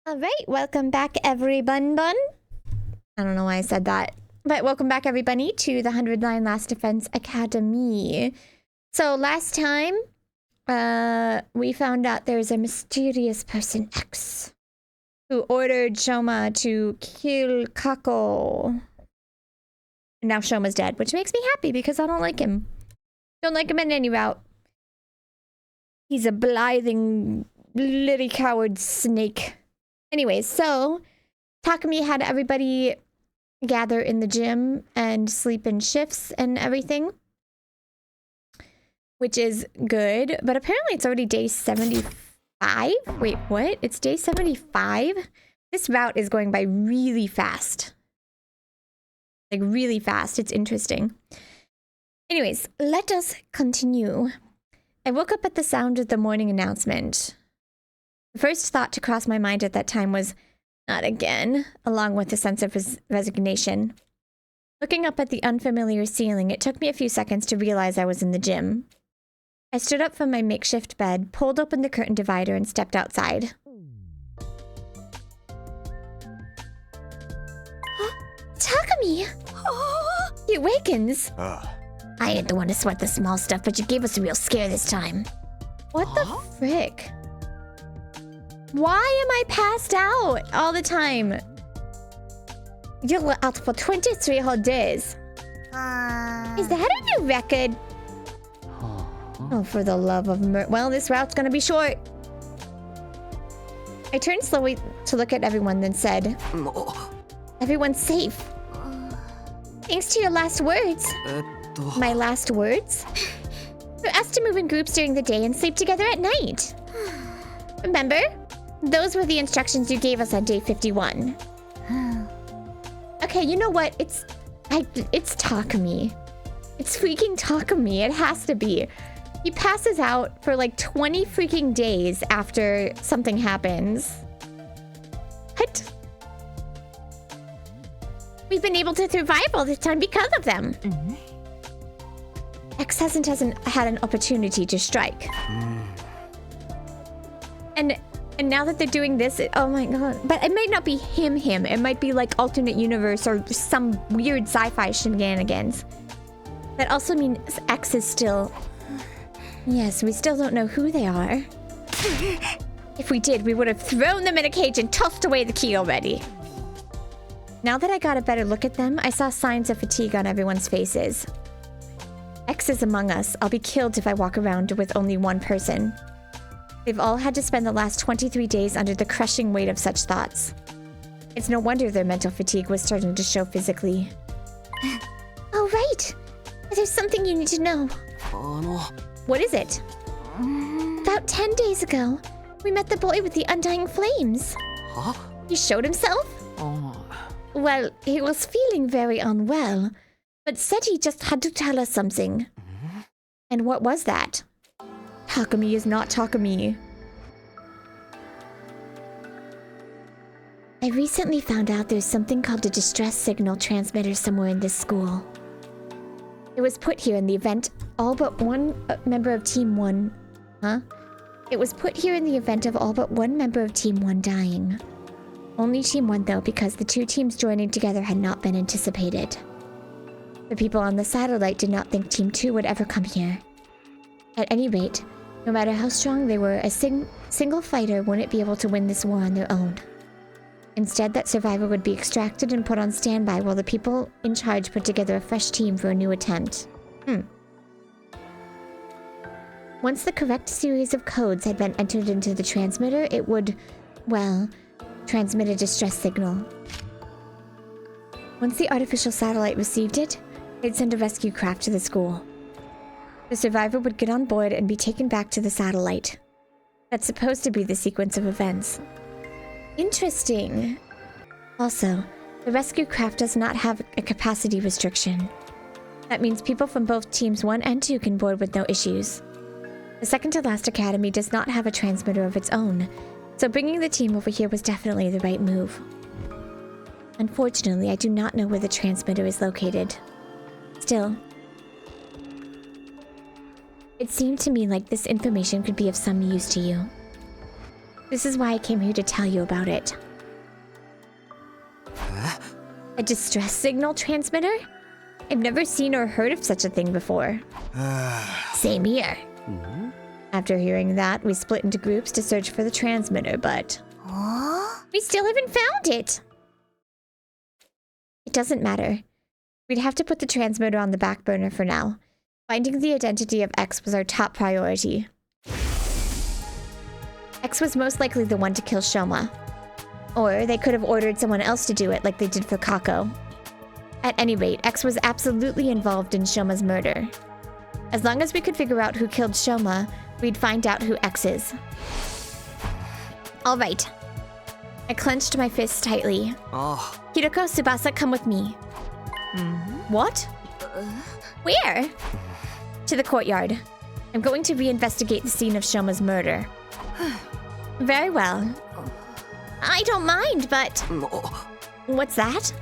All right, welcome back, everyone. I don't know why I said that, but welcome back, everybody, to the 100-Line Last Defense Academy. So last time, we found out there's a mysterious person, X, who ordered Shoma to kill Kako. And now Shoma's dead, which makes me happy because I don't like him. Don't like him in any route. He's a blithing, little coward snake. Anyways, so Takumi had everybody gather in the gym and sleep in shifts and everything, which is good. But apparently it's already day 75. Wait, what? It's day 75? This route is going by really fast. Like, really fast. It's interesting. Anyways, let us continue. I woke up at the sound of the morning announcement. The first thought to cross my mind at that time was, not again, along with a sense of resignation. Looking up at the unfamiliar ceiling, it took me a few seconds to realize I was in the gym. I stood up from my makeshift bed, pulled open the curtain divider, and stepped outside. Takumi! He awakens! I ain't the one to sweat the small stuff, but you gave us a real scare this time. What the frick? Why am I passed out all the time? You were out for 23 whole days. Is that a new record? Oh, for the love of well, this route's gonna be short. I turned slowly to look at everyone, then said, everyone's safe. Thanks to your last words. My last words? We're asked to move in groups during the day and sleep together at night. Remember? Those were the instructions you gave us on day 51. Okay, you know what? It's Takumi. It's freaking Takumi. It has to be. He passes out for like 20 freaking days after something happens. What? We've been able to survive all this time because of them. X hasn't had an opportunity to strike. And now that they're doing this, oh my god. But it might not be him. It might be like alternate universe or some weird sci-fi shenanigans. That also means X is still... Yes, we still don't know who they are. If we did, we would have thrown them in a cage and tossed away the key already. Now that I got a better look at them, I saw signs of fatigue on everyone's faces. X is among us. I'll be killed if I walk around with only one person. They've all had to spend the last 23 days under the crushing weight of such thoughts. It's no wonder their mental fatigue was starting to show physically. Oh, right! There's something you need to know. What is it? About 10 days ago, we met the boy with the undying flames. He showed himself? Well, he was feeling very unwell, but said he just had to tell us something. And what was that? Takumi is not Takumi. I recently found out there's something called a distress signal transmitter somewhere in this school. It was put here in the event all but one member of Team 1... It was put here in the event of all but one member of Team 1 dying. Only Team 1 though, because the two teams joining together had not been anticipated. The people on the satellite did not think Team 2 would ever come here. At any rate, no matter how strong they were, a single fighter wouldn't be able to win this war on their own. Instead, that survivor would be extracted and put on standby while the people in charge put together a fresh team for a new attempt. Once the correct series of codes had been entered into the transmitter, it would, well, transmit a distress signal. Once the artificial satellite received it, they'd send a rescue craft to the school. The survivor would get on board and be taken back to the satellite. That's supposed to be the sequence of events. Interesting. Also, the rescue craft does not have a capacity restriction. That means people from both teams 1 and 2 can board with no issues. The second to last academy does not have a transmitter of its own, so bringing the team over here was definitely the right move. Unfortunately, I do not know where the transmitter is located. Still, it seemed to me like this information could be of some use to you. This is why I came here to tell you about it. Huh? A distress signal transmitter? I've never seen or heard of such a thing before. Same here. After hearing that, we split into groups to search for the transmitter, but... we still haven't found it! It doesn't matter. We'd have to put the transmitter on the back burner for now. Finding the identity of X was our top priority. X was most likely the one to kill Shoma. Or they could have ordered someone else to do it like they did for Kako. At any rate, X was absolutely involved in Shoma's murder. As long as we could figure out who killed Shoma, we'd find out who X is. All right. I clenched my fists tightly. Hiroko, Tsubasa, come with me. What? Where? To the courtyard. I'm going to reinvestigate the scene of Shoma's murder. Very well. I don't mind, but... What's that?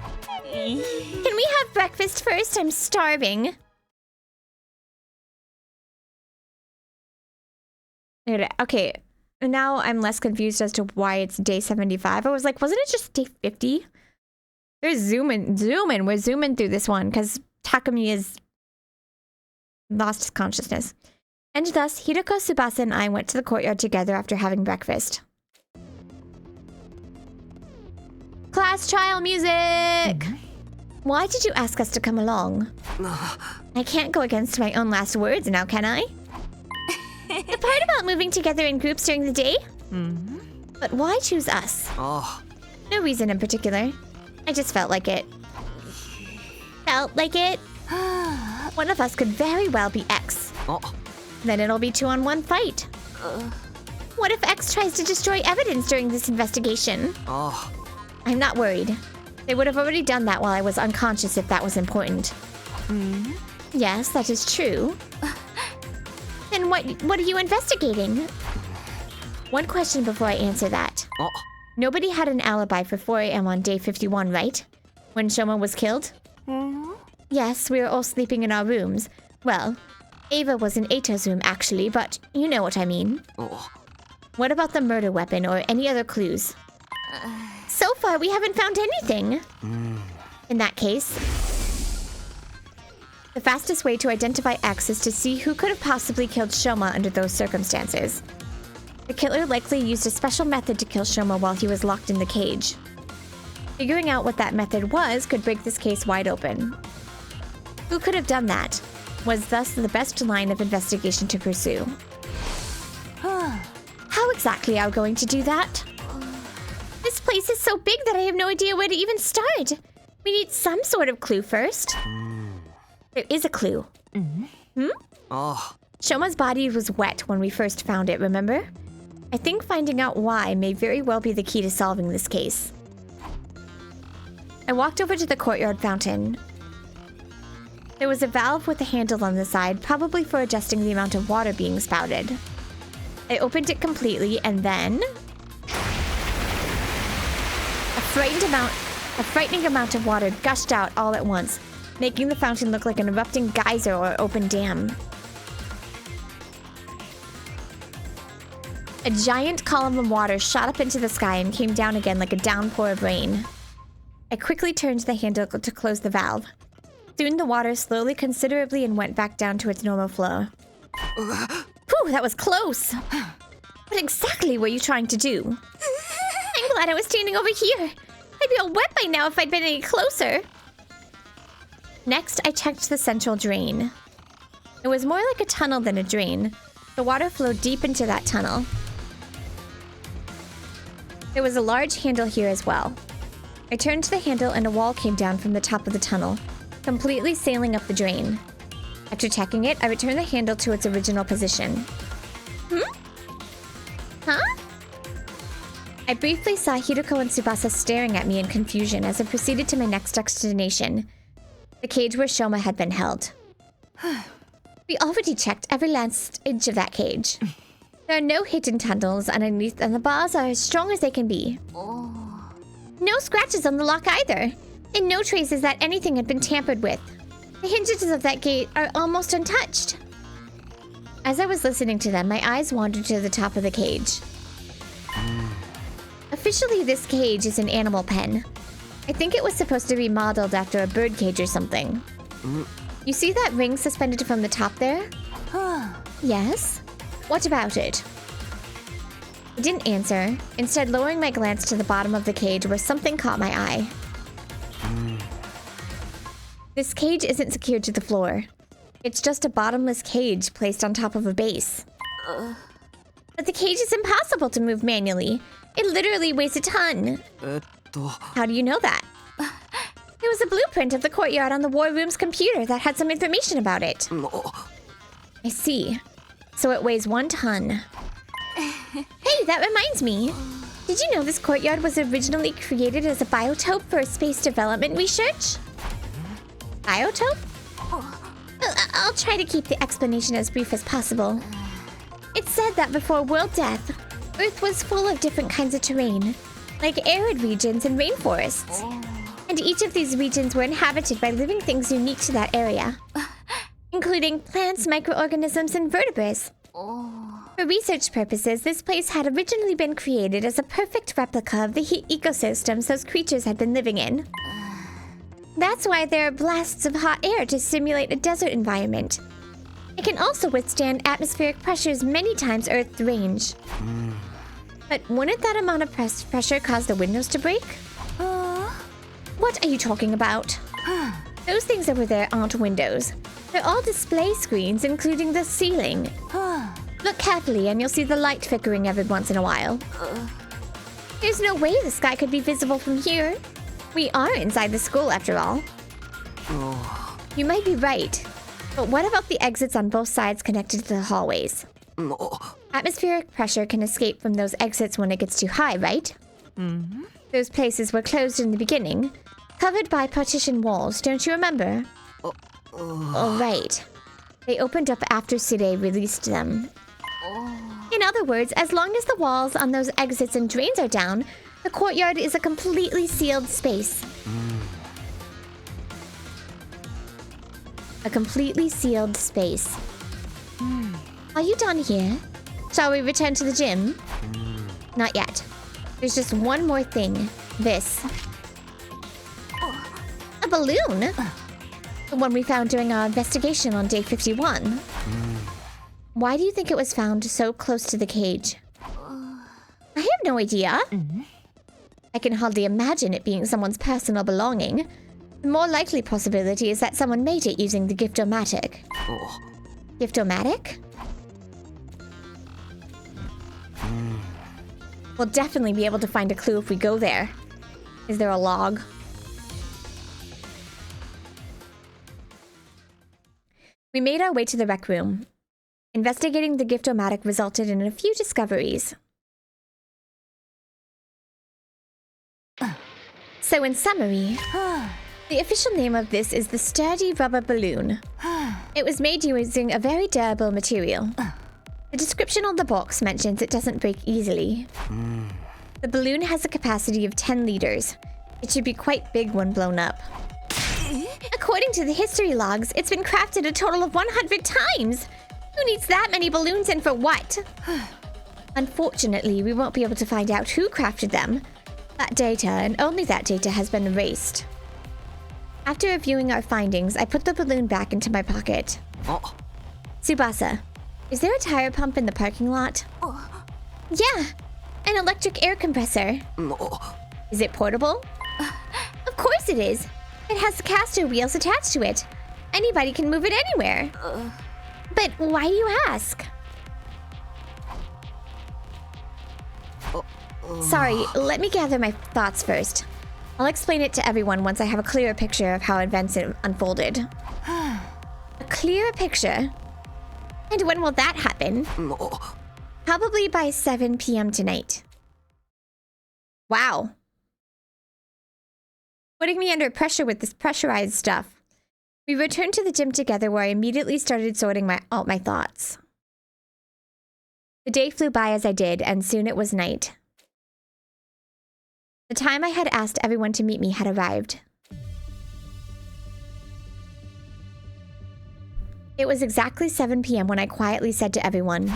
Can we have breakfast first? I'm starving. Okay, now I'm less confused as to why it's day 75. I was like, wasn't it just day 50? We're zooming. We're zooming through this one because Takumi has lost his consciousness. And thus, Hiroko, Tsubasa, and I went to the courtyard together after having breakfast. Class trial music! Why did you ask us to come along? I can't go against my own last words now, can I? The part about moving together in groups during the day? But why choose us? No reason in particular. I just felt like it. Felt like it? One of us could very well be X. Then it'll be 2-on-1 fight. What if X tries to destroy evidence during this investigation? I'm not worried. They would have already done that while I was unconscious if that was important. Yes, that is true. Then what are you investigating? One question before I answer that. Nobody had an alibi for 4 a.m. on day 51, right? When Shoma was killed? Yes, we were all sleeping in our rooms. Well, Ava was in Eito's room actually, but you know what I mean. What about the murder weapon or any other clues? So far, we haven't found anything. In that case, the fastest way to identify X is to see who could have possibly killed Shoma under those circumstances. The killer likely used a special method to kill Shoma while he was locked in the cage. Figuring out what that method was could break this case wide open. Who could have done that was thus the best line of investigation to pursue. How exactly are we going to do that? This place is so big that I have no idea where to even start. We need some sort of clue first. There is a clue. Shoma's body was wet when we first found it, remember? I think finding out why may very well be the key to solving this case. I walked over to the courtyard fountain. There was a valve with a handle on the side, probably for adjusting the amount of water being spouted. I opened it completely and then... A frightening amount of water gushed out all at once, making the fountain look like an erupting geyser or open dam. A giant column of water shot up into the sky and came down again like a downpour of rain. I quickly turned the handle to close the valve. Soon the water slowly considerably and went back down to its normal flow. Whew, that was close! What exactly were you trying to do? I'm glad I was standing over here. I'd be all wet by now if I'd been any closer. Next, I checked the central drain. It was more like a tunnel than a drain. The water flowed deep into that tunnel. There was a large handle here as well. I turned the handle and a wall came down from the top of the tunnel, completely sailing up the drain. After checking it, I returned the handle to its original position. Huh? I briefly saw Hiroko and Tsubasa staring at me in confusion as I proceeded to my next destination, the cage where Shoma had been held. We already checked every last inch of that cage. There are no hidden tunnels underneath, and the bars are as strong as they can be. No scratches on the lock either, and no traces that anything had been tampered with. The hinges of that gate are almost untouched. As I was listening to them, my eyes wandered to the top of the cage. Officially, this cage is an animal pen. I think it was supposed to be modeled after a bird cage or something. You see that ring suspended from the top there? Yes? What about it? I didn't answer, instead lowering my glance to the bottom of the cage where something caught my eye. This cage isn't secured to the floor. It's just a bottomless cage placed on top of a base. But the cage is impossible to move manually. It literally weighs a ton. How do you know that? There was a blueprint of the courtyard on the war room's computer that had some information about it. I see. So it weighs 1 ton. Hey, that reminds me. Did you know this courtyard was originally created as a biotope for space development research? Biotope? I'll try to keep the explanation as brief as possible. It's said that before world death, Earth was full of different kinds of terrain, like arid regions and rainforests. And each of these regions were inhabited by living things unique to that area, including plants, microorganisms, and vertebrates. For research purposes, this place had originally been created as a perfect replica of the ecosystems those creatures had been living in. That's why there are blasts of hot air to simulate a desert environment. It can also withstand atmospheric pressures many times Earth's range. But wouldn't that amount of pressure cause the windows to break? What are you talking about? Those things over there aren't windows. They're all display screens, including the ceiling. Look carefully and you'll see the light flickering every once in a while. There's no way the sky could be visible from here. We are inside the school, after all. You might be right. But what about the exits on both sides connected to the hallways? Atmospheric pressure can escape from those exits when it gets too high, right? Those places were closed in the beginning, covered by partition walls, don't you remember? Oh, right. They opened up after Side released them. In other words, as long as the walls on those exits and drains are down, the courtyard is a completely sealed space. A completely sealed space. Are you done here? Shall we return to the gym? Not yet. There's just one more thing. This. A balloon? The one we found during our investigation on day 51. Why do you think it was found so close to the cage? I have no idea. I can hardly imagine it being someone's personal belonging. The more likely possibility is that someone made it using the Gift-O-Matic. Gift-O-Matic? We'll definitely be able to find a clue if we go there. Is there a log? We made our way to the rec room. Investigating the Gift-O-Matic resulted in a few discoveries. So in summary, the official name of this is the Sturdy Rubber Balloon. It was made using a very durable material. The description on the box mentions it doesn't break easily. The balloon has a capacity of 10 liters. It should be quite big when blown up. According to the history logs, it's been crafted a total of 100 times! Who needs that many balloons and for what? Unfortunately, we won't be able to find out who crafted them. That data, and only that data, has been erased. After reviewing our findings, I put the balloon back into my pocket. Tsubasa, is there a tire pump in the parking lot? Yeah, an electric air compressor. Is it portable? Of course it is. It has caster wheels attached to it. Anybody can move it anywhere. But why do you ask? Sorry, let me gather my thoughts first. I'll explain it to everyone once I have a clearer picture of how events unfolded. A clearer picture? And when will that happen? Probably by 7 p.m. tonight. Wow. Putting me under pressure with this pressurized stuff. We returned to the gym together where I immediately started sorting out my thoughts. The day flew by as I did, and soon it was night. The time I had asked everyone to meet me had arrived. It was exactly 7 p.m. when I quietly said to everyone,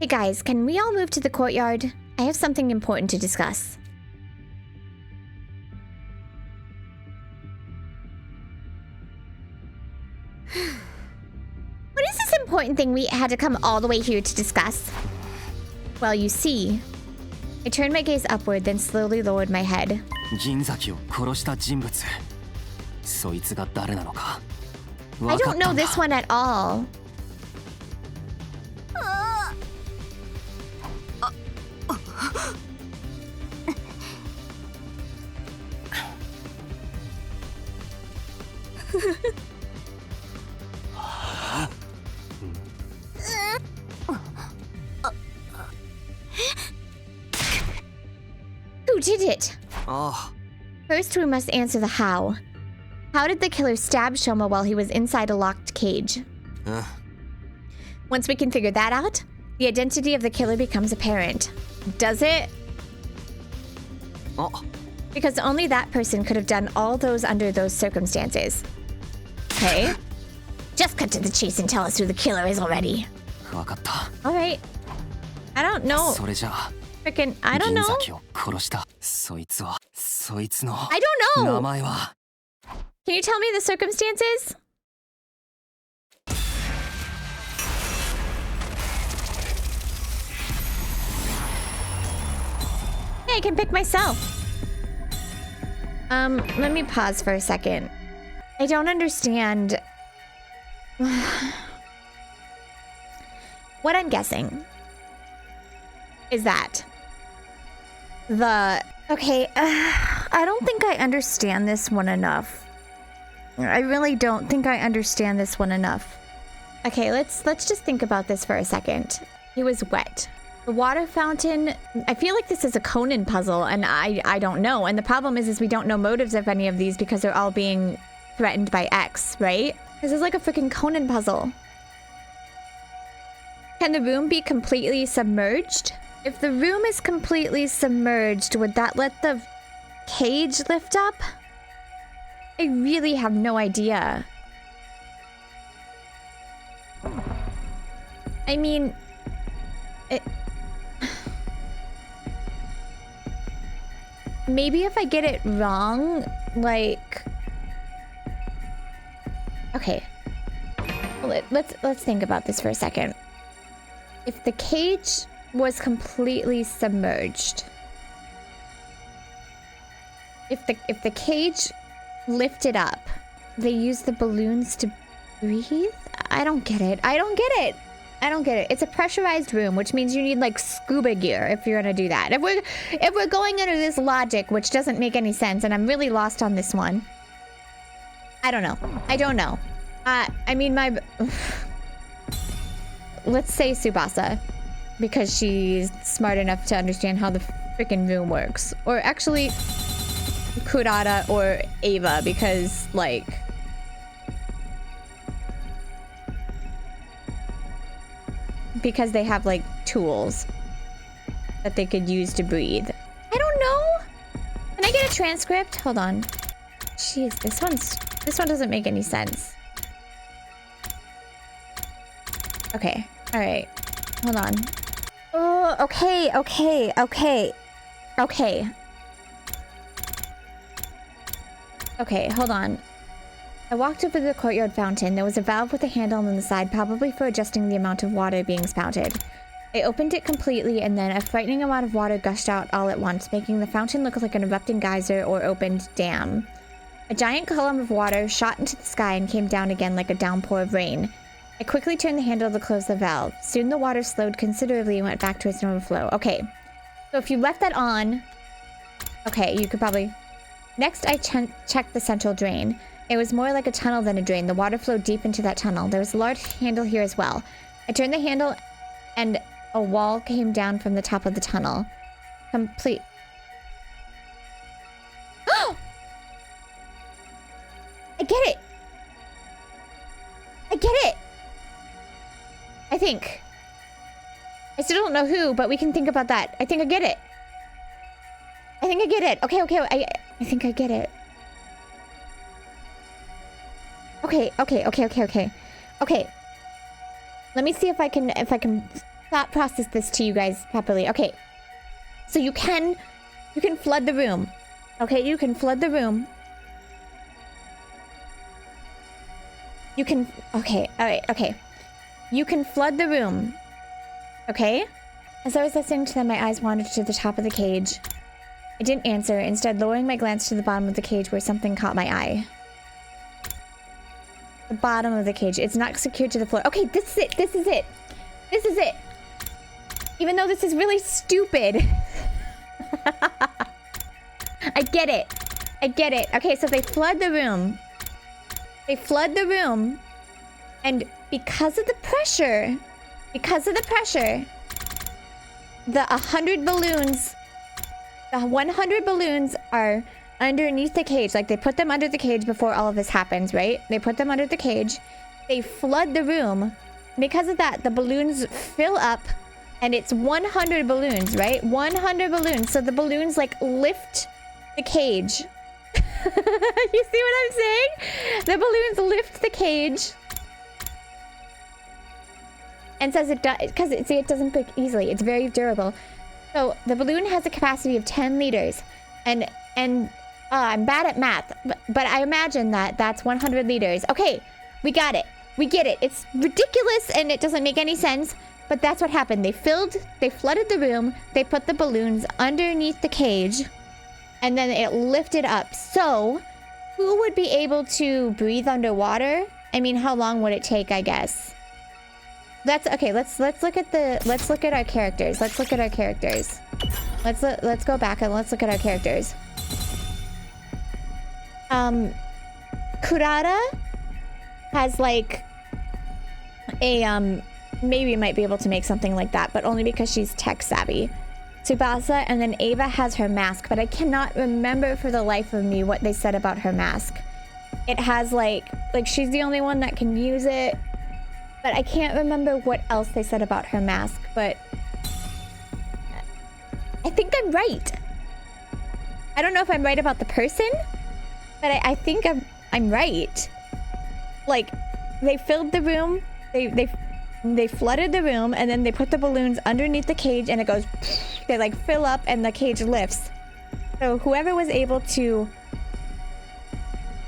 Hey guys, can we all move to the courtyard? I have something important to discuss. What is this important thing we had to come all the way here to discuss? Well, you see, I turned my gaze upward, then slowly lowered my head. I don't know this one at all. Who did it? First, we must answer the how. How did the killer stab Shoma while he was inside a locked cage? Once we can figure that out, the identity of the killer becomes apparent. Does it? Because only that person could have done all those under those circumstances. Okay. Just cut to the chase and tell us who the killer is already. Alright. I don't know. Frickin', I don't know. I don't know. Can you tell me the circumstances? Hey, I can pick myself. Let me pause for a second. I don't understand. What I'm guessing is that okay, I don't think I understand this one enough. I really don't think I understand this one enough. Okay, let's just think about this for a second. He was wet. The water fountain, I feel like this is a Conan puzzle, and I don't know. And the problem is we don't know motives of any of these because they're all being threatened by X, right? This is like a freaking Conan puzzle. Can the room be completely submerged? If the room is completely submerged, would that let the cage lift up? I really have no idea. I mean, maybe if I get it wrong, like... Okay. Let's think about this for a second. If the cage was completely submerged, if the cage lifted up, they use the balloons to breathe? I don't get it. I don't get it. I don't get it. It's a pressurized room, which means you need like scuba gear if you're gonna do that. If we're going under this logic, which doesn't make any sense, and I'm really lost on this one. I don't know. I don't know. I mean, let's say Tsubasa, because she's smart enough to understand how the freaking room works. Or actually, Kurata or Ava, because, like... because they have, like, tools that they could use to breathe. I don't know! Can I get a transcript? Hold on. Jeez, this one doesn't make any sense. Okay, alright. Hold on. Oh, okay. Okay, hold on. I walked over to the courtyard fountain. There was a valve with a handle on the side, probably for adjusting the amount of water being spouted. I opened it completely, and then a frightening amount of water gushed out all at once, making the fountain look like an erupting geyser or opened dam. A giant column of water shot into the sky and came down again like a downpour of rain. I quickly turned the handle to close the valve. Soon the water slowed considerably and went back to its normal flow. Okay, so if you left that on... Okay, you could probably... Next, I checked the central drain. It was more like a tunnel than a drain. The water flowed deep into that tunnel. There was a large handle here as well. I turned the handle and a wall came down from the top of the tunnel. Complete... I get it! I get it! I think. I still don't know who, but we can think about that. I think I get it. I think I get it. Okay. I think I get it. Okay. Okay. Let me see if I can thought process this to you guys properly. Okay. So you can flood the room. Okay, you can flood the room. You can... Okay, alright, okay. You can flood the room. Okay? As I was listening to them, my eyes wandered to the top of the cage. I didn't answer, instead lowering my glance to the bottom of the cage where something caught my eye. The bottom of the cage. It's not secured to the floor. Okay, this is it. This is it. This is it. Even though this is really stupid. I get it. I get it. Okay, so they flood the room. They flood the room. And because of the pressure, the 100 balloons, the 100 balloons are underneath the cage. Like, they put them under the cage before all of this happens, right? They put them under the cage. They flood the room. Because of that, the balloons fill up. And it's 100 balloons, right? 100 balloons. So the balloons, like, lift the cage. You see what I'm saying? The balloons lift the cage. And says it does, because it doesn't break easily. It's very durable. So the balloon has a capacity of 10 liters. And I'm bad at math, but I imagine that's 100 liters. Okay, we got it. We get it. It's ridiculous and it doesn't make any sense. But that's what happened. They flooded the room. They put the balloons underneath the cage. And then it lifted up. So, who would be able to breathe underwater? I mean, how long would it take, I guess? That's okay. Let's look at our characters. Let's look at our characters. Let's go back and let's look at our characters. Kurata has like a maybe might be able to make something like that, but only because she's tech savvy. Tsubasa, and then Ava has her mask, but I cannot remember for the life of me what they said about her mask. It has like she's the only one that can use it, but I can't remember what else they said about her mask, but I think I'm right. I don't know if I'm right about the person, but I think I'm right. Like, they filled the room, they flooded the room, and then they put the balloons underneath the cage, and it goes, they like fill up, and the cage lifts. So whoever was able to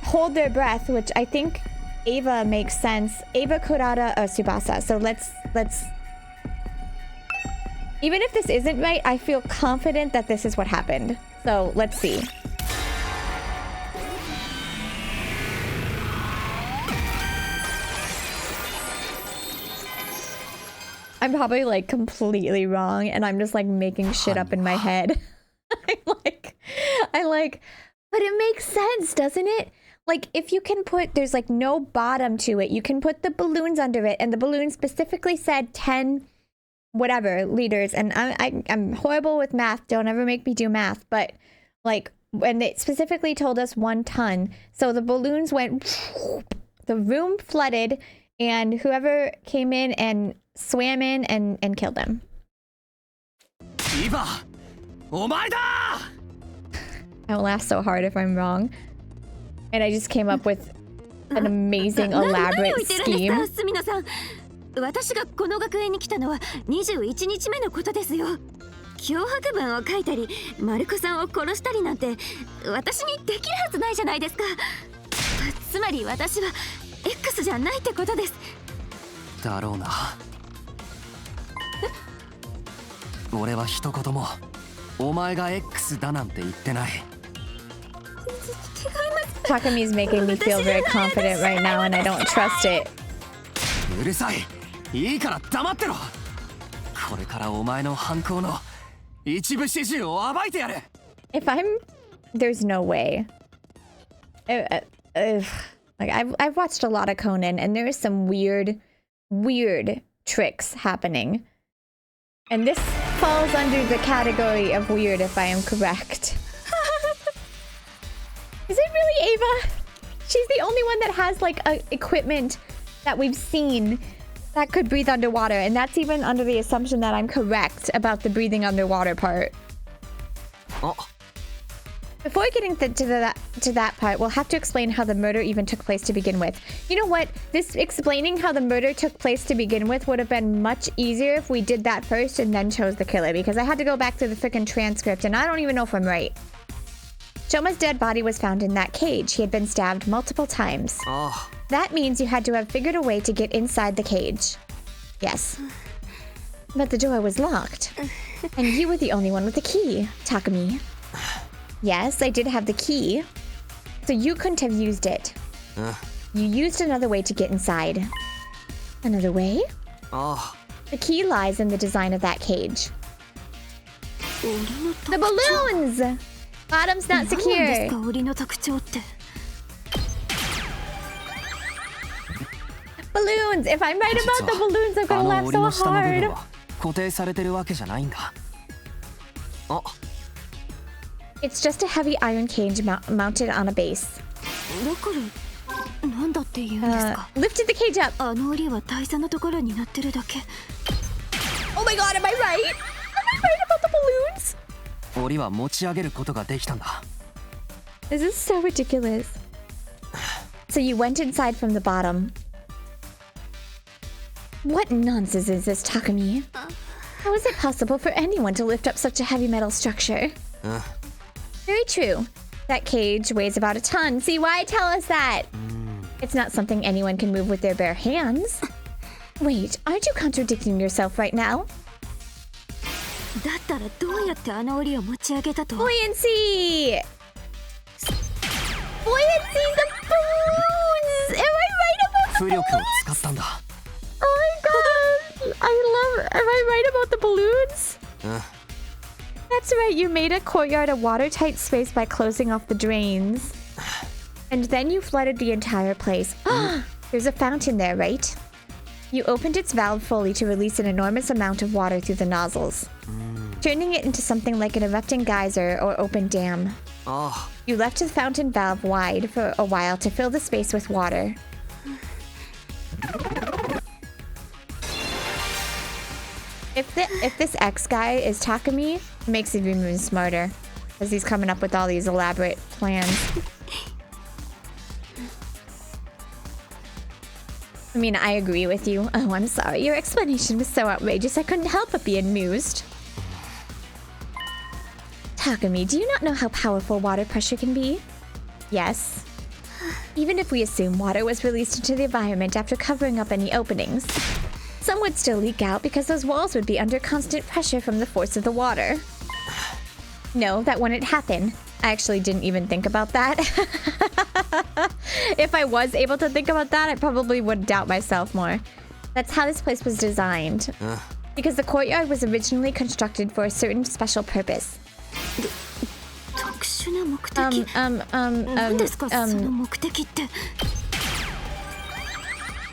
hold their breath, which I think Ava makes sense. Ava, Kurata, or Tsubasa. So let's. Even if this isn't right, I feel confident that this is what happened. So let's see. I'm probably like completely wrong and I'm just like making shit up in my head. I like, but it makes sense, doesn't it? Like, if you can put, there's like no bottom to it. You can put the balloons under it, and the balloon specifically said 10 whatever liters. And I'm horrible with math. Don't ever make me do math. But like, when they specifically told us 1 ton, so the balloons went, the room flooded, and whoever came in and swam in and killed them. Eva, omae-da! I will laugh so hard if I'm wrong. And I just came up with an amazing, elaborate scheme. 私がこの学園に来たのは21日目のことですよ。脅迫文を書いたり、マルコさんを殺したりなんて私にできるはずないじゃないですか。つまり私は X じゃないってことです。だろうな。俺は一言もお前が X だなんて言ってない。Takami's making me feel very confident right now, and I don't trust it. うるさい。いいから黙ってろ。これからお前の犯行の一部始終を暴いてやる。If there's no way. Like I've watched a lot of Conan, and there is some weird tricks happening. And this falls under the category of weird, if I am correct. Is it really Ava? She's the only one that has like equipment that we've seen that could breathe underwater, and that's even under the assumption that I'm correct about the breathing underwater part. Oh. Before getting to that part, we'll have to explain how the murder even took place to begin with. You know what? This explaining how the murder took place to begin with would have been much easier if we did that first and then chose the killer, because I had to go back through the freaking transcript and I don't even know if I'm right. Shoma's dead body was found in that cage. He had been stabbed multiple times. Oh. That means you had to have figured a way to get inside the cage. Yes. But the door was locked. And you were the only one with the key, Takumi. Yes, I did have the key. So you couldn't have used it. You used another way to get inside. Another way? Oh. The key lies in the design of that cage. The balloons! Bottom's not secure. Balloons! If I'm right about the balloons, I'm gonna laugh so hard. 固定されてるわけじゃないんだ。あ。It's just a heavy iron cage mounted on a base. Lifted the cage up. Oh my god, am I right? Am I right about the balloons? 檻は持ち上げることができたんだ。This is so ridiculous. So you went inside from the bottom. What nonsense is this, Takumi? How is it possible for anyone to lift up such a heavy metal structure? Very true. That cage weighs about a ton. See, why tell us that? It's not something anyone can move with their bare hands. Wait, aren't you contradicting yourself right now? Buoyancy! Buoyancy, the balloons! Am I right about the balloons? Oh my god! Am I right about the balloons? That's right, you made a courtyard a watertight space by closing off the drains. And then you flooded the entire place. There's a fountain there, right? You opened its valve fully to release an enormous amount of water through the nozzles, turning it into something like an erupting geyser or open dam. You left the fountain valve wide for a while to fill the space with water. If this X guy is Takumi, it makes it even smarter, because he's coming up with all these elaborate plans. I mean, I agree with you. Oh, I'm sorry. Your explanation was so outrageous, I couldn't help but be amused. Takumi, do you not know how powerful water pressure can be? Yes. Even if we assume water was released into the environment after covering up any openings, some would still leak out because those walls would be under constant pressure from the force of the water. No, that wouldn't happen. I actually didn't even think about that. If I was able to think about that, I probably would doubt myself more. That's how this place was designed. Because the courtyard was originally constructed for a certain special purpose.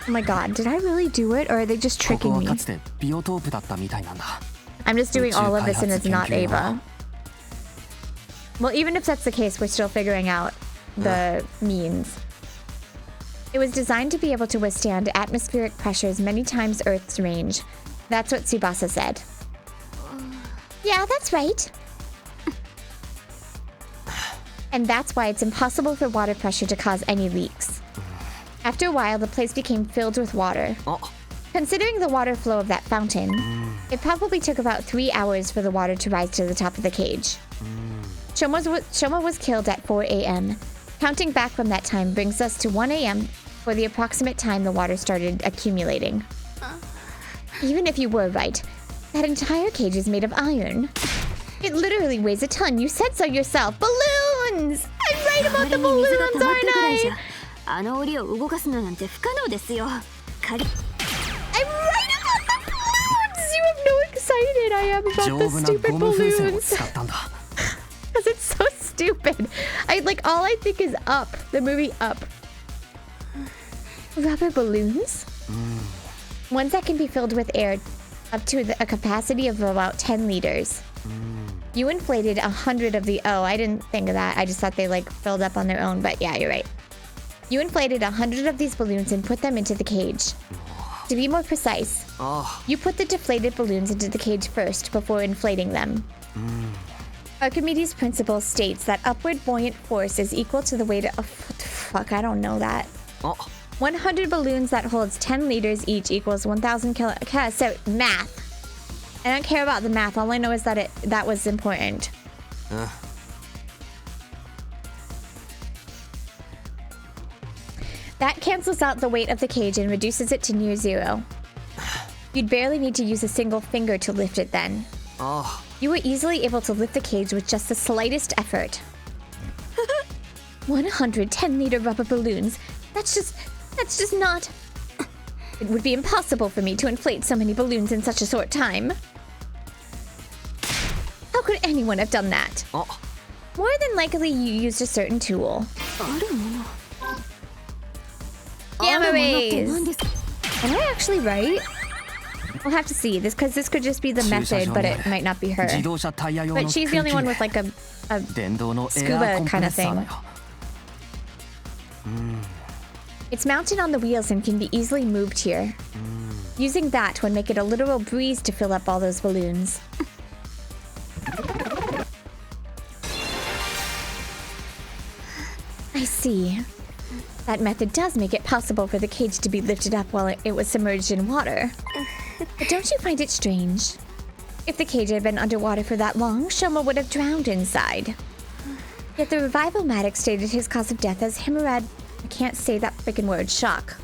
Oh my god, did I really do it, or are they just tricking me? I'm just doing all of this and it's not Ava. Well, even if that's the case, we're still figuring out the means. It was designed to be able to withstand atmospheric pressures many times Earth's range. That's what Tsubasa said. Yeah, that's right. And that's why it's impossible for water pressure to cause any leaks. After a while, the place became filled with water. Considering the water flow of that fountain, it probably took about 3 hours for the water to rise to the top of the cage. Shoma was killed at 4 a.m. Counting back from that time brings us to 1 a.m. for the approximate time the water started accumulating. Even if you were right, that entire cage is made of iron. It literally weighs a ton. You said so yourself. Balloons! I'm right about the balloons, aren't I? I'm right about the balloons! You have no excited I am about the stupid balloons. Because it's so stupid. All I think is Up. The movie Up. Rubber balloons? Ones that can be filled with air up to a capacity of about 10 liters. You inflated 100 of the... Oh, I didn't think of that. I just thought they filled up on their own. But yeah, you're right. You inflated 100 of these balloons and put them into the cage. To be more precise, you put the deflated balloons into the cage first before inflating them. Archimedes' principle states that upward buoyant force is equal to the weight of... What the fuck? I don't know that. 100 balloons that holds 10 liters each equals 1,000 kilo... Okay, so math. I don't care about the math. All I know is that that was important. That cancels out the weight of the cage and reduces it to near zero. You'd barely need to use a single finger to lift it then. You were easily able to lift the cage with just the slightest effort. 110-liter rubber balloons. That's just not... It would be impossible for me to inflate so many balloons in such a short time. How could anyone have done that? More than likely, you used a certain tool. Gamma rays! Am I actually right? We'll have to see this, because this could just be the method, but it might not be her. But she's the only one with like a scuba kind of thing. It's mounted on the wheels and can be easily moved here. Using that would make it a literal breeze to fill up all those balloons. I see. That method does make it possible for the cage to be lifted up while it was submerged in water. But don't you find it strange? If the cage had been underwater for that long, Shoma would have drowned inside. Yet the revival-matic stated his cause of death as hemorrhag... I can't say that freaking word. Shock.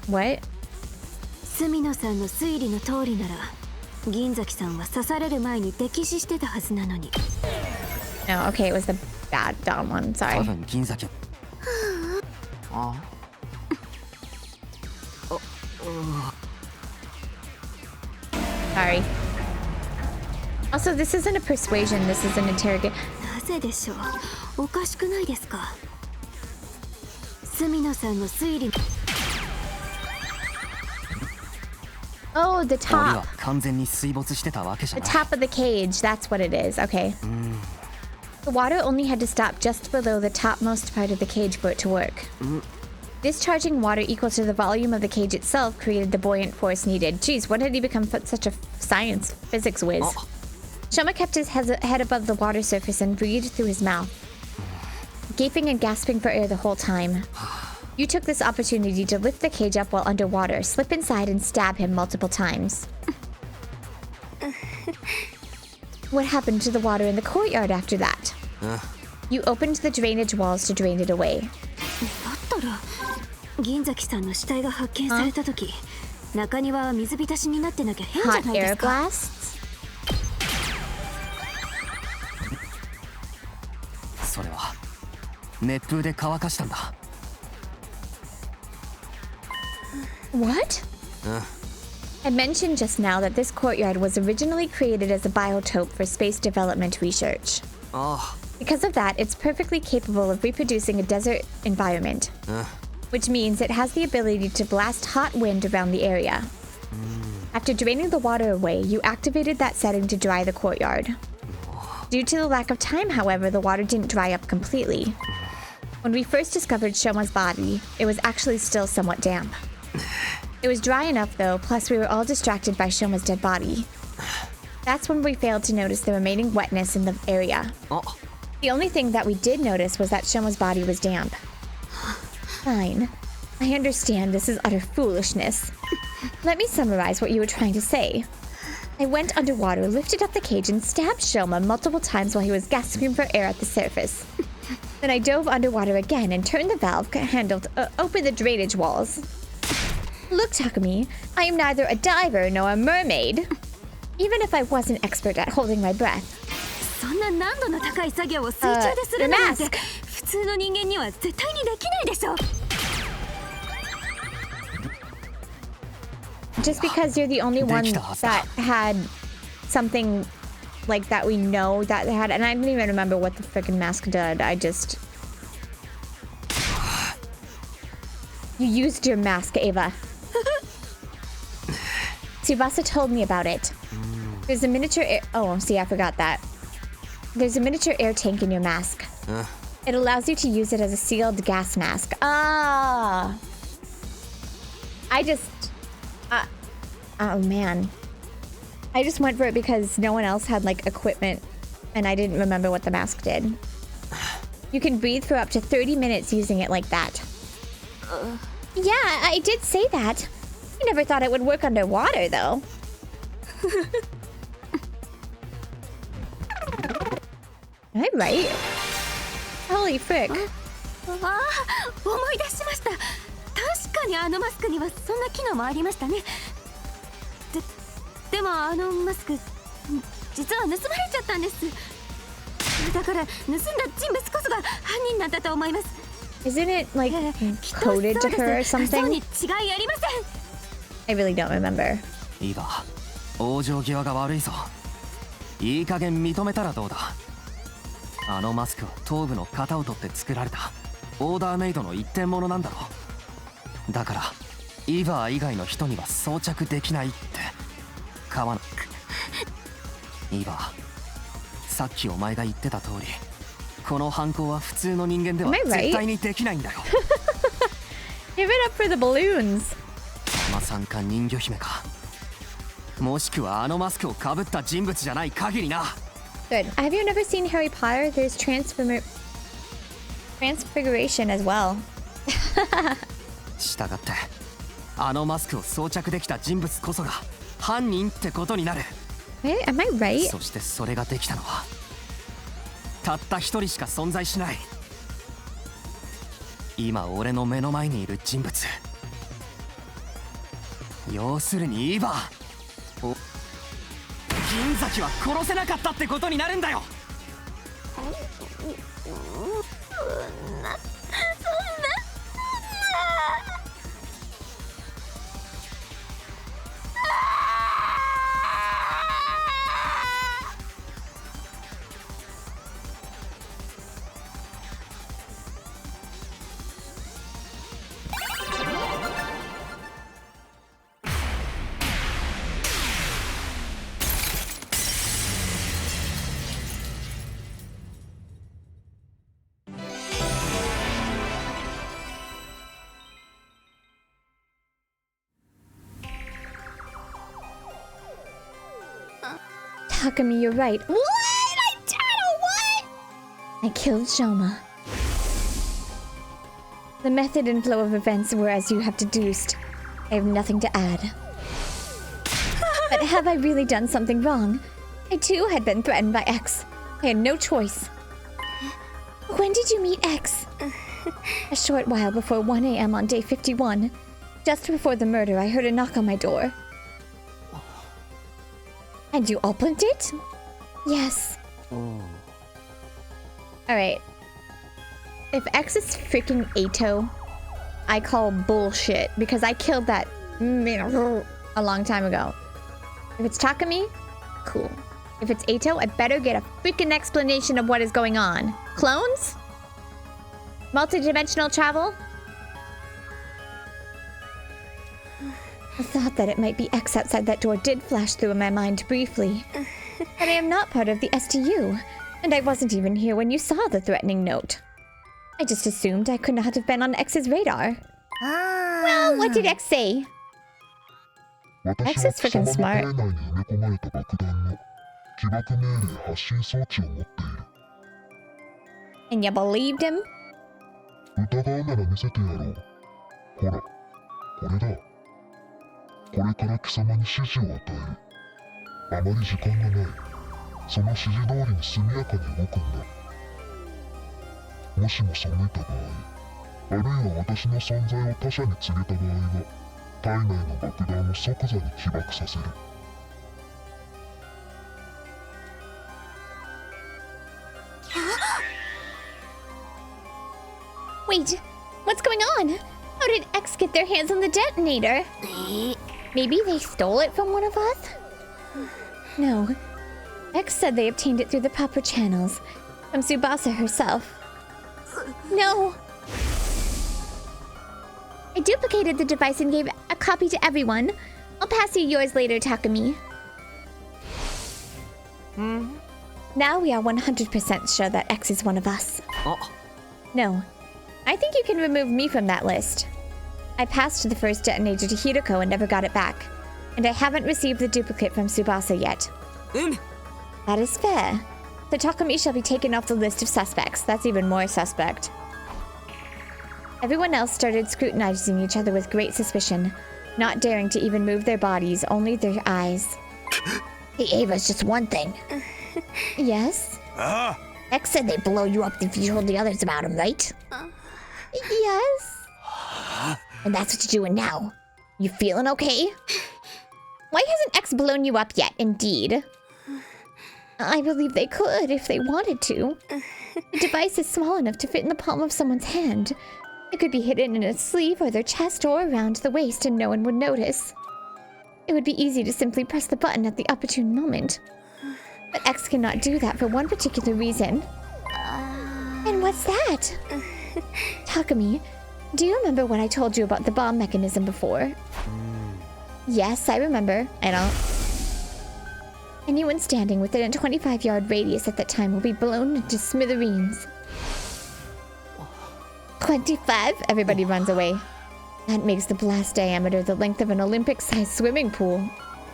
What? 住野さんの推理の通りなら銀崎さんは刺される前に溺死してたはずなのに No, okay, it was the bad, dumb one. Sorry. Sorry. Also, this isn't a persuasion, this is an interrogation. なぜでしょうおかしくないですか住野さんの推理 Oh, the top. The top of the cage, that's what it is. Okay. The water only had to stop just below the topmost part of the cage for it to work. Discharging water equal to the volume of the cage itself created the buoyant force needed. Jeez, when did he become such a physics whiz? Shoma kept his head above the water surface and breathed through his mouth, gaping and gasping for air the whole time. You took this opportunity to lift the cage up while underwater, slip inside, and stab him multiple times. What happened to the water in the courtyard after that? You opened the drainage walls to drain it away. だったら銀崎さんの死体が発見された時中庭は水浸しになってなきゃ変じゃないですか Hot air blasts? それは熱風で乾かしたんだ What? I mentioned just now that this courtyard was originally created as a biotope for space development research. Because of that, it's perfectly capable of reproducing a desert environment, which means it has the ability to blast hot wind around the area. After draining the water away, you activated that setting to dry the courtyard. Due to the lack of time, however, the water didn't dry up completely. When we first discovered Shoma's body, it was actually still somewhat damp. It was dry enough though, plus we were all distracted by Shoma's dead body. That's when we failed to notice the remaining wetness in the area. The only thing that we did notice was that Shoma's body was damp. Fine. I understand this is utter foolishness. Let me summarize what you were trying to say. I went underwater, lifted up the cage, and stabbed Shoma multiple times while he was gasping for air at the surface. Then I dove underwater again and turned the valve handle to open the drainage walls. Look, Takumi, I am neither a diver nor a mermaid. Even if I was an expert at holding my breath. そんな難度の高い作業を水中でするなんて普通の人間には絶対にできないでしょ Just because you're the only one that had something like that we know that they had, and I didn't even remember what the freaking mask did. I just... You used your mask, Ava. Tsubasa told me about it. There's a miniature air... Oh, see, I forgot that. There's a miniature air tank in your mask. It allows you to use it as a sealed gas mask. Ah! I just... oh, man. I just went for it because no one else had like equipment and I didn't remember what the mask did. You can breathe for up to 30 minutes using it like that. Yeah, I did say that. I never thought it would work underwater though. Am I right? Holy frick. ああ、思い出しました。確かにあのマスクにはそんな機能もありましたね。でもあのマスク実は盗まれちゃったんです。だから盗んだ人物こそが犯人なんだと思います。Isn't it like coded to her or そう something? に違いありません。 I really don't remember. いいか、往生際が悪いぞ。いい加減認めたらどうだ。あのマスクは頭部の型を取って作られたオーダーメイドの一点物なんだろう。だからイヴァー以外の人には装着できないって。買わなイヴァー、さっきお前が言ってた通り、この犯行は普通の人間では Am I right? 絶対にできないんだよ。Give it up for the balloons. まさんか人魚姫か、もしくはあのマスクをかぶった人物じゃない限りな。Good. Have you never seen Harry Potter? There's transfiguration as well. したがってあのマスクを装着できた人物こそが犯人ってことになる。Am I right? そしてそれができたのはたった一人しか存在しない。今俺の目の前にいる人物、要するにイヴァー、銀崎は殺せなかったってことになるんだよ。Takumi, you're right. What? What? I killed Shoma. The method and flow of events were as you have deduced. I have nothing to add. But have I really done something wrong? I too had been threatened by X. I had no choice. When did you meet X? A short while before 1 a.m. on day 51. Just before the murder, I heard a knock on my door. And you opened it? Yes. Alright. If X is freaking Ato, I call bullshit because I killed that a long time ago. If it's Takumi, cool. If it's Ato, I better get a freaking explanation of what is going on. Clones? Multidimensional travel? The thought that it might be X outside that door did flash through my mind briefly. But I am not part of the STU, and I wasn't even here when you saw the threatening note. I just assumed I could not have been on X's radar. Well, what did X say? X is freaking smart. And you believed him? これから貴様に指示を与える。あまり時間がない。その指示通りに速やかに動くんだ。もしも背いた場合、あるいは私の存在を他者に告げた場合は、体内の爆弾を即座に起爆させる。Wait, what's going on? How did X get their hands on the detonator? Maybe they stole it from one of us? No. X said they obtained it through the proper channels, from Tsubasa herself. No! I duplicated the device and gave a copy to everyone. I'll pass you yours later, Takumi. Now we are 100% sure that X is one of us. No. I think you can remove me from that list. I passed the first detonator to Hiroko and never got it back. And I haven't received the duplicate from Tsubasa yet. That is fair. So Takumi shall be taken off the list of suspects. That's even more suspect. Everyone else started scrutinizing each other with great suspicion, not daring to even move their bodies, only their eyes. Hey, Ava's just one thing. Yes? X said they'd blow you up if you told the others about him, right? Yes? And that's what you're doing now. You feeling okay? Why hasn't X blown you up yet, indeed? I believe they could if they wanted to. The device is small enough to fit in the palm of someone's hand. It could be hidden in a sleeve or their chest or around the waist and no one would notice. It would be easy to simply press the button at the opportune moment. But X cannot do that for one particular reason. And what's that? Takumi, do you remember what I told you about the bomb mechanism before? Yes, I remember. I don't. Anyone standing within a 25-yard radius at that time will be blown into smithereens. 25? Everybody runs away. That makes the blast diameter the length of an Olympic-sized swimming pool.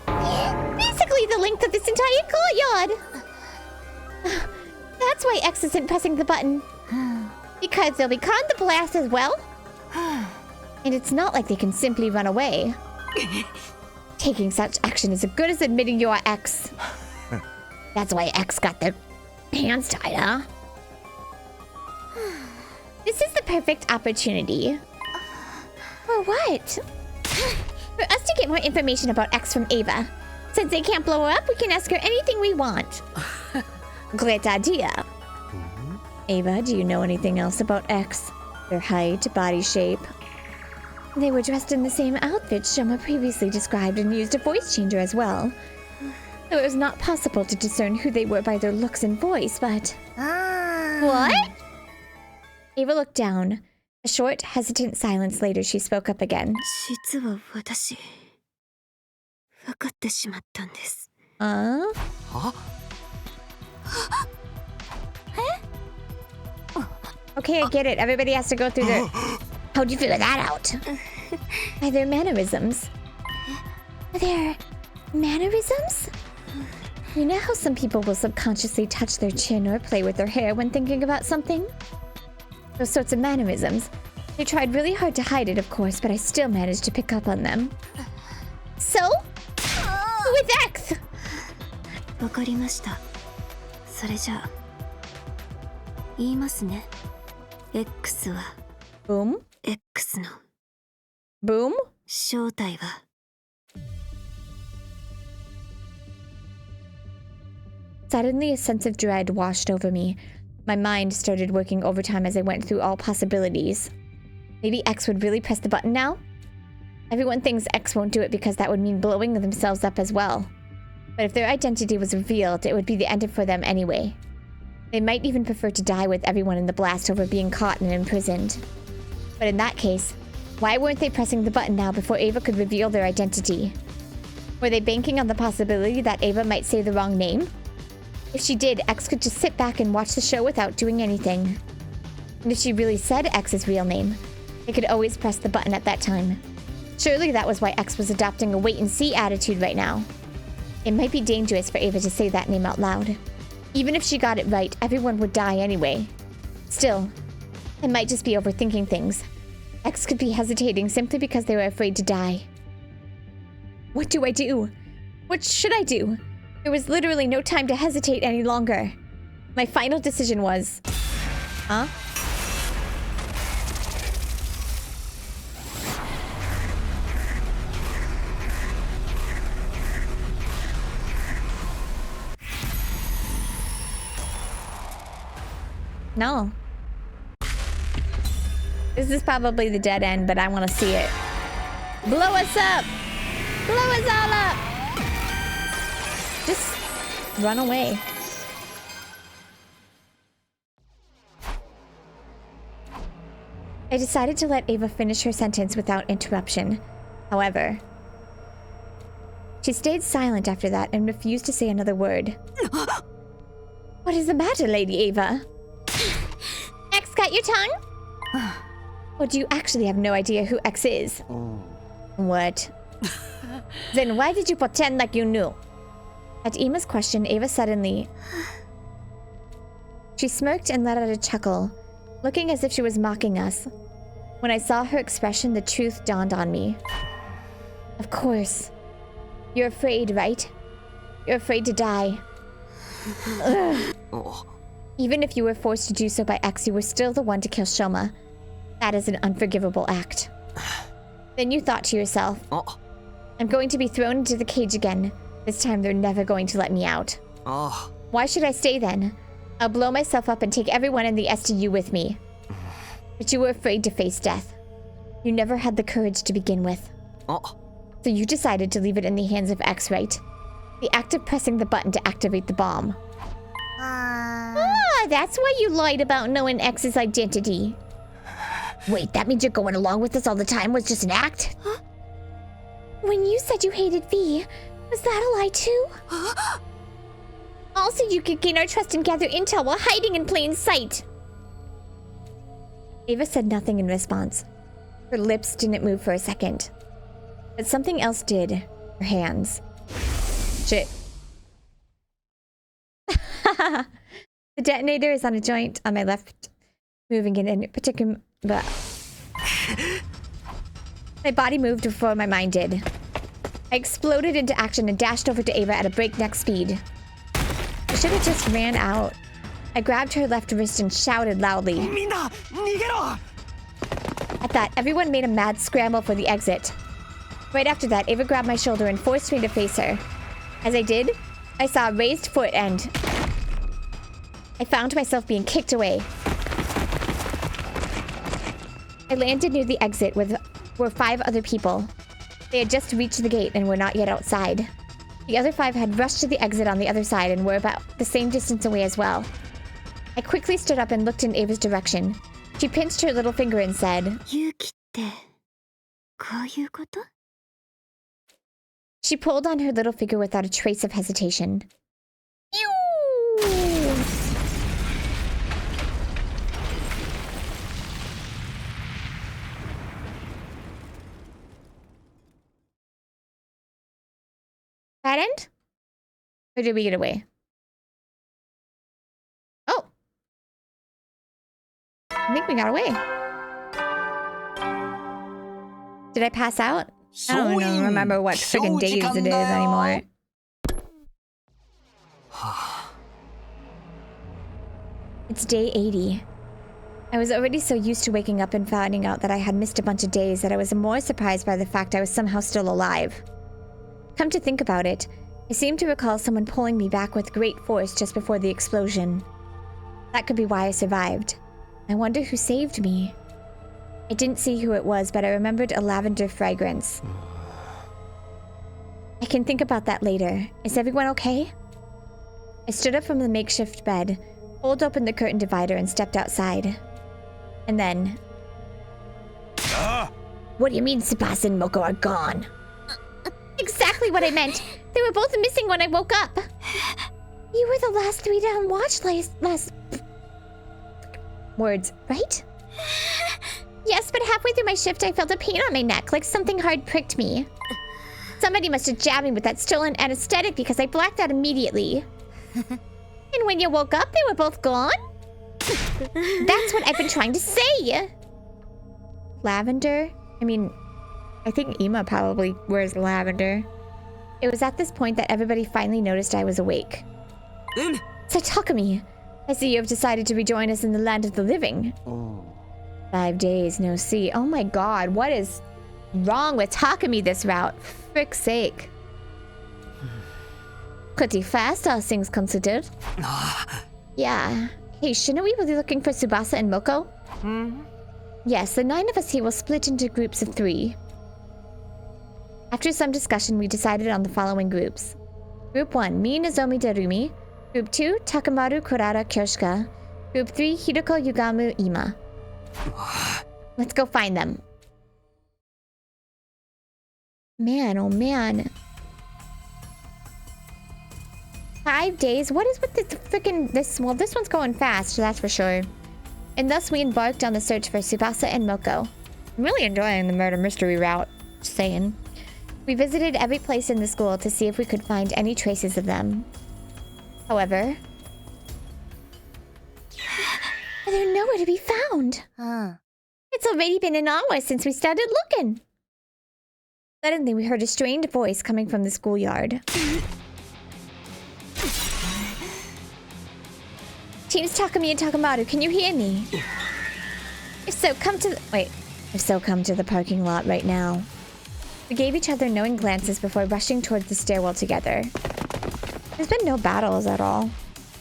Basically the length of this entire courtyard! That's why X isn't pressing the button. Because they'll be caught in the blast as well. And it's not like they can simply run away. Taking such action is as good as admitting you're X. That's why X got their hands tied, huh? This is the perfect opportunity. For what? For us to get more information about X from Ava. Since they can't blow her up, we can ask her anything we want. Great idea. Ava, do you know anything else about X? Their height, body shape? They were dressed in the same outfit Shoma previously described and used a voice changer as well. Though it was not possible to discern who they were by their looks and voice, but... What? Ava looked down. A short, hesitant silence later, she spoke up again. 実は私、分かってしまったんです。Okay, I get it. Everybody has to go through their... How'd you figure that out? By their mannerisms. Their mannerisms? You know how some people will subconsciously touch their chin or play with their hair when thinking about something? Those sorts of mannerisms. They tried really hard to hide it, of course, but I still managed to pick up on them. So? With X! わかりました。それじゃあ、言いますね。X は Boom? X の Boom? 正体は Suddenly, a sense of dread washed over me. My mind started working overtime as I went through all possibilities. Maybe X would really press the button now? Everyone thinks X won't do it because that would mean blowing themselves up as well. But if their identity was revealed, it would be the end for them anyway. They might even prefer to die with everyone in the blast over being caught and imprisoned. But in that case, why weren't they pressing the button now before Ava could reveal their identity? Were they banking on the possibility that Ava might say the wrong name? If she did, X could just sit back and watch the show without doing anything. And if she really said X's real name, they could always press the button at that time. Surely that was why X was adopting a wait-and-see attitude right now. It might be dangerous for Ava to say that name out loud. Even if she got it right, everyone would die anyway. Still, I might just be overthinking things. X could be hesitating simply because they were afraid to die. What do I do? What should I do? There was literally no time to hesitate any longer. My final decision was... Huh? No. This is probably the dead end, but I want to see it. Blow us up! Blow us all up! Just run away. I decided to let Ava finish her sentence without interruption. However, she stayed silent after that and refused to say another word. What is the matter, Lady Ava? X got your tongue? Or do you actually have no idea who X is? What? Then why did you pretend like you knew? At Ima's question, Ava suddenly... She smirked and let out a chuckle, looking as if she was mocking us. When I saw her expression, the truth dawned on me. Of course. You're afraid, right? You're afraid to die. Ugh. Even if you were forced to do so by X, you were still the one to kill Shoma. That is an unforgivable act. Then you thought to yourself, I'm going to be thrown into the cage again. This time they're never going to let me out. Why should I stay then? I'll blow myself up and take everyone in the STU with me. But you were afraid to face death. You never had the courage to begin with. So you decided to leave it in the hands of X, right? The act of pressing the button to activate the bomb. That's why you lied about knowing X's identity. Wait, that means you're going along with this all the time was just an act? Huh? When you said you hated V, was that a lie too? Also, you could gain our trust and gather intel while hiding in plain sight. Ava said nothing in response. Her lips didn't move for a second. But something else did. Her hands. Shit. The detonator is on a joint on my left, moving in a particular... My body moved before my mind did. I exploded into action and dashed over to Ava at a breakneck speed. I should have just ran out. I grabbed her left wrist and shouted loudly. At that, everyone made a mad scramble for the exit. Right after that, Ava grabbed my shoulder and forced me to face her. As I did, I saw a raised foot and... I found myself being kicked away. I landed near the exit with were 5 other people. They had just reached the gate and were not yet outside. The other 5 had rushed to the exit on the other side and were about the same distance away as well. I quickly stood up and looked in Ava's direction. She pinched her little finger and said, She pulled on her little finger without a trace of hesitation. Ew! That end? Or did we get away? Oh! I think we got away. Did I pass out? I don't even remember what friggin' days it is anymore. It's day 80. I was already so used to waking up and finding out that I had missed a bunch of days that I was more surprised by the fact I was somehow still alive. Come to think about it, I seem to recall someone pulling me back with great force just before the explosion. That could be why I survived. I wonder who saved me. I didn't see who it was, but I remembered a lavender fragrance. I can think about that later. Is everyone okay? I stood up from the makeshift bed, pulled open the curtain divider, and stepped outside. And then... What do you mean Tsubasa and Moko are gone? Exactly what I meant. They were both missing when I woke up. You were the last 3 down watch last... Words, right? Yes, but halfway through my shift, I felt a pain on my neck, like something hard pricked me. Somebody must have jabbed me with that stolen anesthetic because I blacked out immediately. And when you woke up, they were both gone? That's what I've been trying to say. Lavender? I mean, I think Ima probably wears lavender. It was at this point that everybody finally noticed I was awake. So Takumi, I see you have decided to rejoin us in the land of the living. 5 days, no see. Oh my god, what is wrong with Takumi this route? Frick's sake. Pretty fast, all things considered. Yeah. Hey, shouldn't we be looking for Tsubasa and Moko? Yes, the 9 of us here will split into groups of 3. After some discussion, we decided on the following groups. Group 1, me, Nozomi, Darumi. Group 2, Takamaru, Kurara, Kyoshika. Group 3, Hideko, Yugamu, Ima. Let's go find them. Man, oh man. 5 days? What is with this freaking... Well, this one's going fast, that's for sure. And thus we embarked on the search for Tsubasa and Moko. I'm really enjoying the murder mystery route. Just saying. We visited every place in the school to see if we could find any traces of them. However, they're nowhere to be found. It's already been an hour since we started looking. Suddenly, we heard a strained voice coming from the schoolyard. Teams Takumi and Takamaru, can you hear me? If so, come to the parking lot right now. We gave each other knowing glances before rushing towards the stairwell together. There's been no battles at all.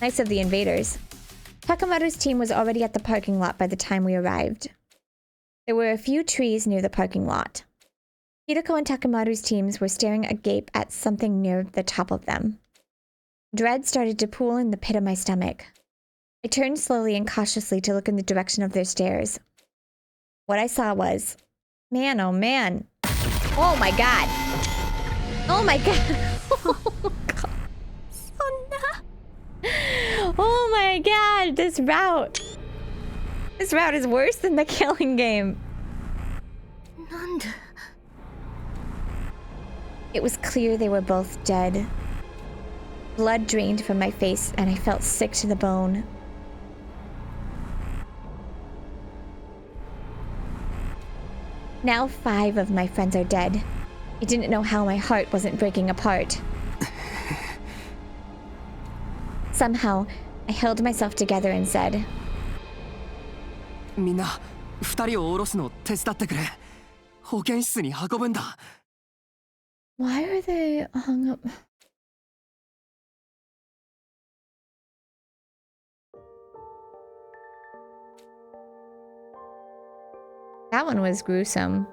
Nice of the invaders. Takamaru's team was already at the parking lot by the time we arrived. There were a few trees near the parking lot. Hideko and Takamaru's teams were staring agape at something near the top of them. Dread started to pool in the pit of my stomach. I turned slowly and cautiously to look in the direction of their stares. What I saw was... Man, oh man. Oh my god. Oh my god. Oh god. Oh my god, this route. This route is worse than the killing game. It was clear they were both dead. Blood drained from my face and I felt sick to the bone. Now 5 of my friends are dead. I didn't know how my heart wasn't breaking apart. Somehow, I held myself together and said, みんな、2人を降ろすのを手伝ってくれ。保健室に運ぶんだ。 Why are they hung up? That one was gruesome.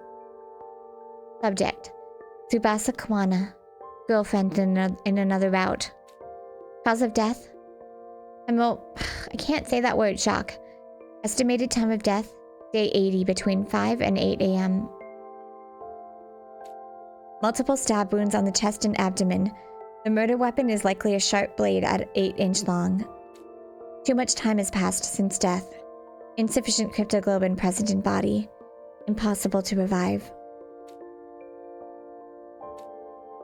Subject: Tsubasa Kawana, girlfriend in another route. Cause of death? I can't say that word, shock. Estimated time of death, day 80 between 5 and 8 a.m. Multiple stab wounds on the chest and abdomen. The murder weapon is likely a sharp blade at 8-inch long. Too much time has passed since death. Insufficient cryptoglobin present in body. Impossible to revive.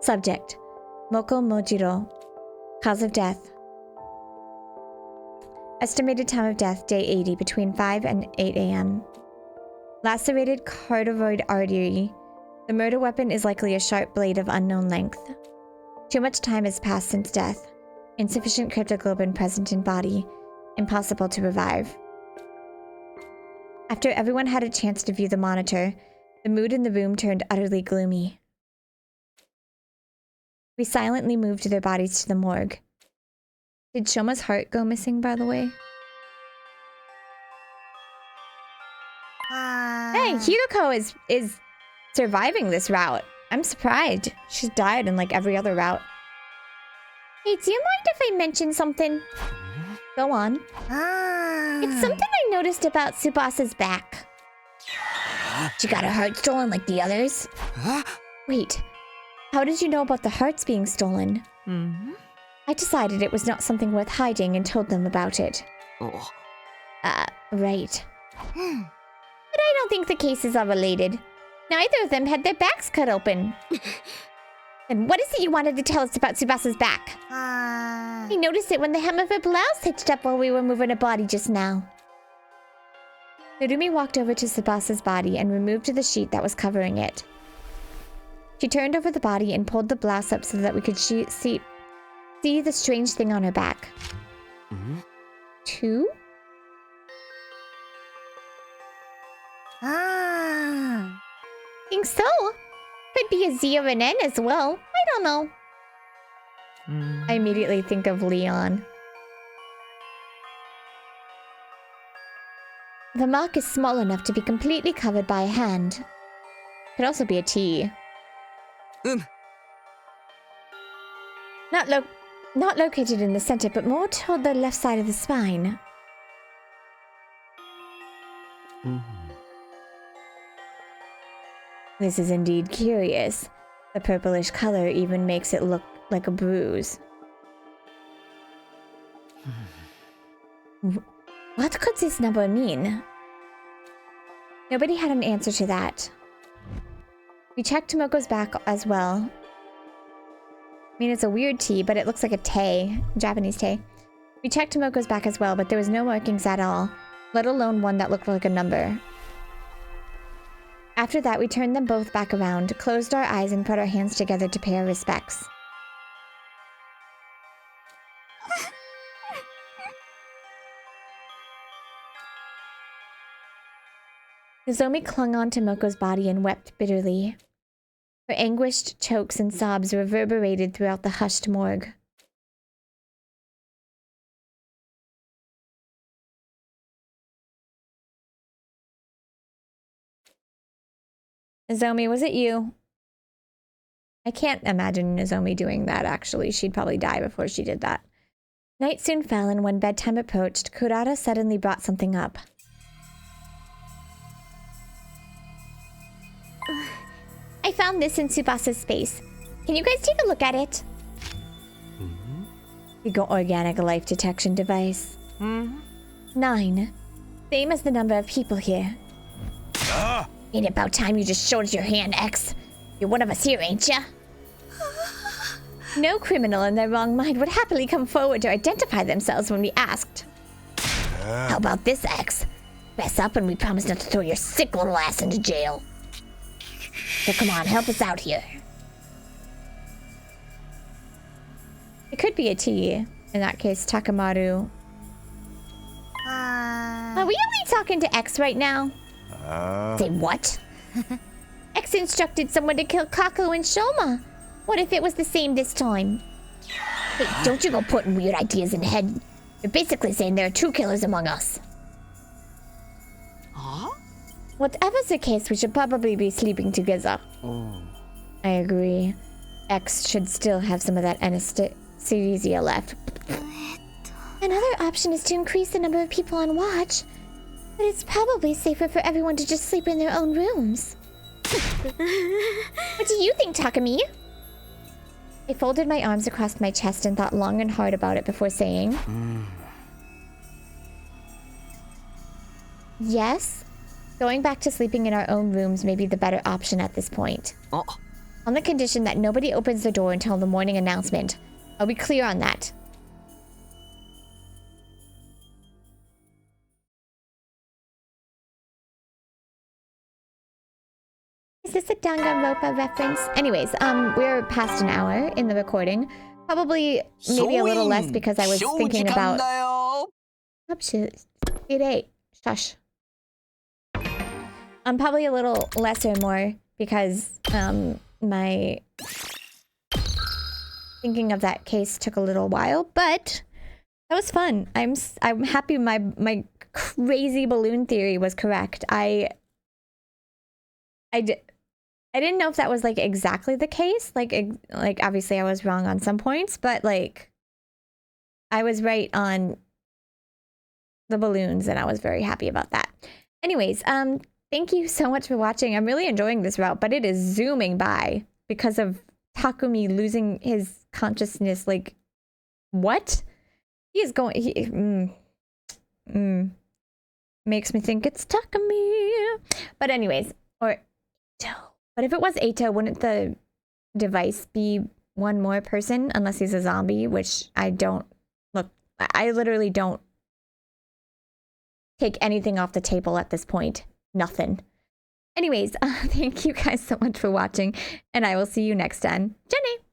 Subject: Moko Mojiro. Cause of death. Estimated time of death, day 80, between 5 and 8 a.m. Lacerated carotid artery. The murder weapon is likely a sharp blade of unknown length. Too much time has passed since death. Insufficient cryptoglobin present in body. Impossible to revive. After everyone had a chance to view the monitor, the mood in the room turned utterly gloomy. We silently moved their bodies to the morgue. Did Shoma's heart go missing, by the way? Hey, Hideko is surviving this route. I'm surprised. She's died in like every other route. Hey, do you mind if I mention something? Go on. It's something I noticed about Tsubasa's back. She got her heart stolen like the others. Wait, how did you know about the hearts being stolen? I decided it was not something worth hiding and told them about it. Oh. Right. But I don't think the cases are related. Neither of them had their backs cut open. Then what is it you wanted to tell us about Tsubasa's back? I noticed it when the hem of her blouse hitched up while we were moving her body just now. Narumi walked over to Tsubasa's body and removed the sheet that was covering it. She turned over the body and pulled the blouse up so that we could see the strange thing on her back. 2? Think so? Could be a Z or an N as well. I don't know. I immediately think of Leon. The mark is small enough to be completely covered by a hand. Could also be a T. Not located in the center, but more toward the left side of the spine. This is indeed curious. The purplish color even makes it look like a bruise. What could this number mean? Nobody had an answer to that. We checked Tomoko's back as well. I mean, it's a weird T, but it looks like a Tay, Japanese Tay. We checked Tomoko's back as well, but there was no markings at all, let alone one that looked like a number. After that, we turned them both back around, closed our eyes, and put our hands together to pay our respects. Nozomi clung on to Moko's body and wept bitterly. Her anguished chokes and sobs reverberated throughout the hushed morgue. Nozomi, was it you? I can't imagine Nozomi doing that, actually. She'd probably die before she did that. Night soon fell, and when bedtime approached, Kurata suddenly brought something up. I found this in Tsubasa's space. Can you guys take a look at it? You got organic life detection device. 9. Same as the number of people here. Ain't it about time you just showed us your hand, X? You're one of us here, ain't ya? No criminal in their wrong mind would happily come forward to identify themselves when we asked. How about this, X? Fess up and we promise not to throw your sick little ass into jail. So come on, help us out here. It could be a T. In that case, Takamaru. Are we only talking to X right now? Say what? X instructed someone to kill Kako and Shoma. What if it was the same this time? Hey, don't you go putting weird ideas in the head. You're basically saying there are two killers among us. Whatever's the case, we should probably be sleeping together. I agree. X should still have some of that anesthesia left. Another option is to increase the number of people on watch. But it's probably safer for everyone to just sleep in their own rooms. What do you think, Takami? I folded my arms across my chest and thought long and hard about it before saying... Yes? Going back to sleeping in our own rooms may be the better option at this point. On the condition that nobody opens the door until the morning announcement. Are we clear on that? Is this a Danganronpa reference? Anyways, we're past an hour in the recording. Probably maybe a little less because I was thinking about... Oh, shit. 8-8. Shush. Probably a little less or more because my thinking of that case took a little while, but that was fun. I'm happy my crazy balloon theory was correct. I didn't know if that was like exactly the case. Like obviously I was wrong on some points, but like I was right on the balloons and I was very happy about that. Anyways, thank you so much for watching. I'm really enjoying this route, but it is zooming by because of Takumi losing his consciousness. Like, what? He is going... Makes me think it's Takumi. But anyways, or Eito. But if it was Eito, wouldn't the device be one more person? Unless he's a zombie, which I don't... Look, I literally don't take anything off the table at this point. Nothing. Anyways, thank you guys so much for watching, and I will see you next time. Jenny!